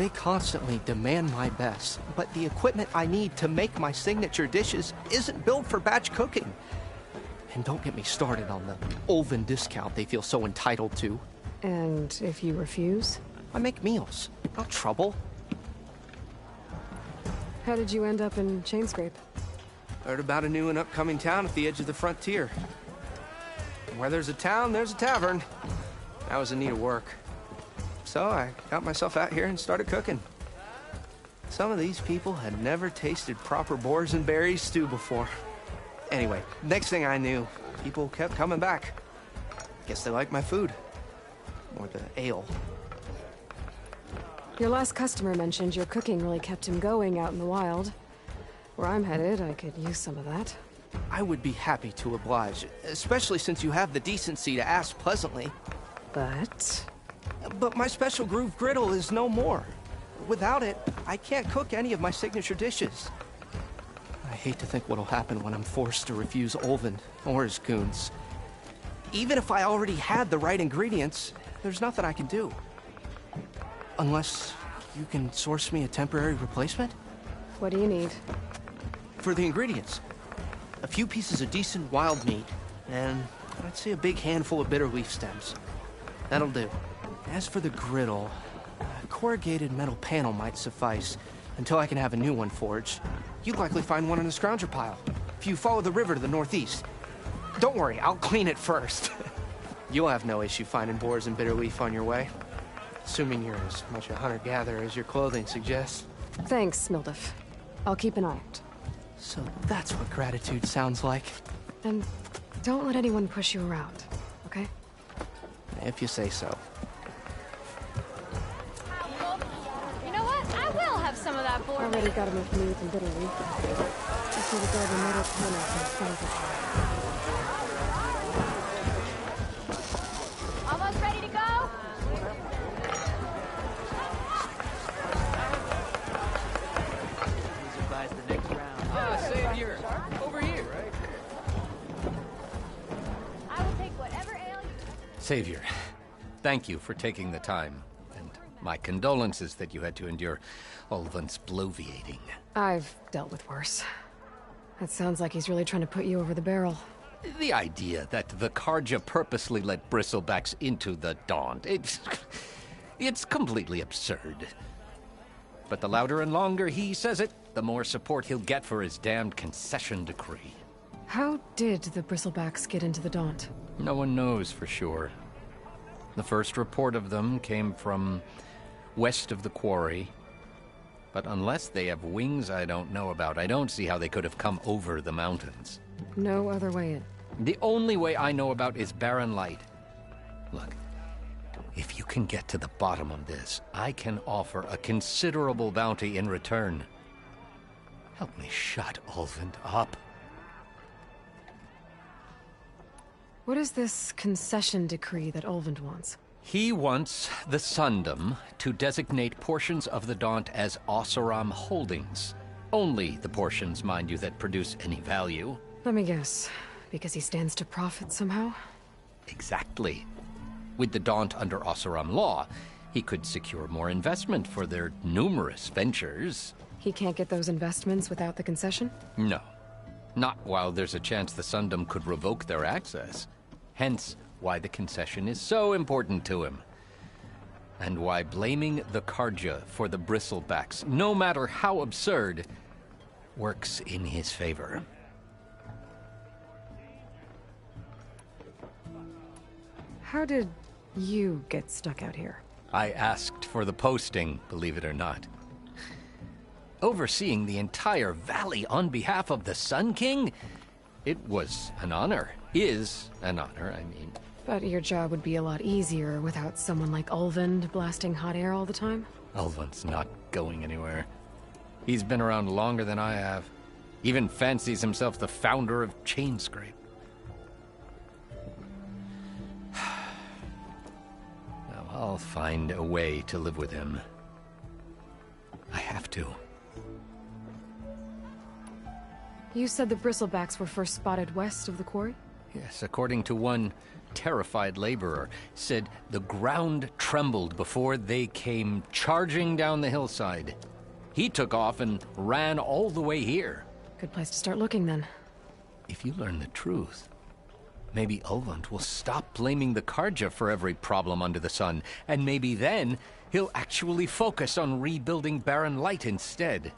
They constantly demand my best, but the equipment I need to make my signature dishes isn't built for batch cooking. And don't get me started on the Olven discount they feel so entitled to. And if you refuse? I make meals, not trouble. How did you end up in Chainscrape? Heard about a new and upcoming town at the edge of the frontier. Where there's a town, there's a tavern. I was in need of work. So I got myself out here and started cooking. Some of these people had never tasted proper boars and berries stew before. Anyway, next thing I knew, people kept coming back. Guess they like my food. Or the ale. Your last customer mentioned your cooking really kept him going out in the wild. Where I'm headed, I could use some of that. I would be happy to oblige, especially since you have the decency to ask pleasantly. But my special groove griddle is no more. Without it, I can't cook any of my signature dishes. I hate to think what'll happen when I'm forced to refuse Olven or his goons. Even if I already had the right ingredients, there's nothing I can do. Unless you can source me a temporary replacement? What do you need? For the ingredients, a few pieces of decent wild meat, and I'd say a big handful of bitter leaf stems. That'll do. As for the griddle, a corrugated metal panel might suffice until I can have a new one forged. You'd likely find one in a scrounger pile, if you follow the river to the northeast. Don't worry, I'll clean it first. You'll have no issue finding boars and bitter leaf on your way. Assuming you're as much a hunter-gatherer as your clothing suggests. Thanks, Mildif. I'll keep an eye out. So that's what gratitude sounds like. And don't let anyone push you around, okay? If you say so. You know what? I will have some of that boar. Already got enough meat and bitter leaf. Just need to grab a metal panel from the front. Almost ready to go? The next round. Savior! Over here, right? I will take whatever ale you... Savior, thank you for taking the time. And my condolences that you had to endure Olven's bloviating. I've dealt with worse. That sounds like he's really trying to put you over the barrel. The idea that the Karja purposely let bristlebacks into the Daunt, it's completely absurd. But the louder and longer he says it, the more support he'll get for his damned concession decree. How did the bristlebacks get into the Daunt? No one knows for sure. The first report of them came from west of the quarry. But unless they have wings I don't know about, I don't see how they could have come over the mountains. No other way in. The only way I know about is barren light. Look, if you can get to the bottom of this, I can offer a considerable bounty in return. Help me shut Olven up. What is this concession decree that Olvend wants? He wants the Sundom to designate portions of the Daunt as Oseram holdings. Only the portions, mind you, that produce any value. Let me guess. Because he stands to profit somehow? Exactly. With the Daunt under Oseram law, he could secure more investment for their numerous ventures. He can't get those investments without the concession? No. Not while there's a chance the Sundom could revoke their access. Hence, why the concession is so important to him. And why blaming the Karja for the bristlebacks, no matter how absurd, works in his favor. How did you get stuck out here? I asked for the posting, believe it or not. Overseeing the entire valley on behalf of the Sun King? It was an honor. Is an honor, I mean. But your job would be a lot easier without someone like Olvend blasting hot air all the time? Olven's not going anywhere. He's been around longer than I have. Even fancies himself the founder of Chainscrape. Now I'll find a way to live with him. I have to. You said the bristlebacks were first spotted west of the quarry? Yes, according to one terrified laborer, said the ground trembled before they came charging down the hillside. He took off and ran all the way here. Good place to start looking, then. If you learn the truth, maybe Ulvund will stop blaming the Karja for every problem under the sun, and maybe then he'll actually focus on rebuilding Barren Light instead.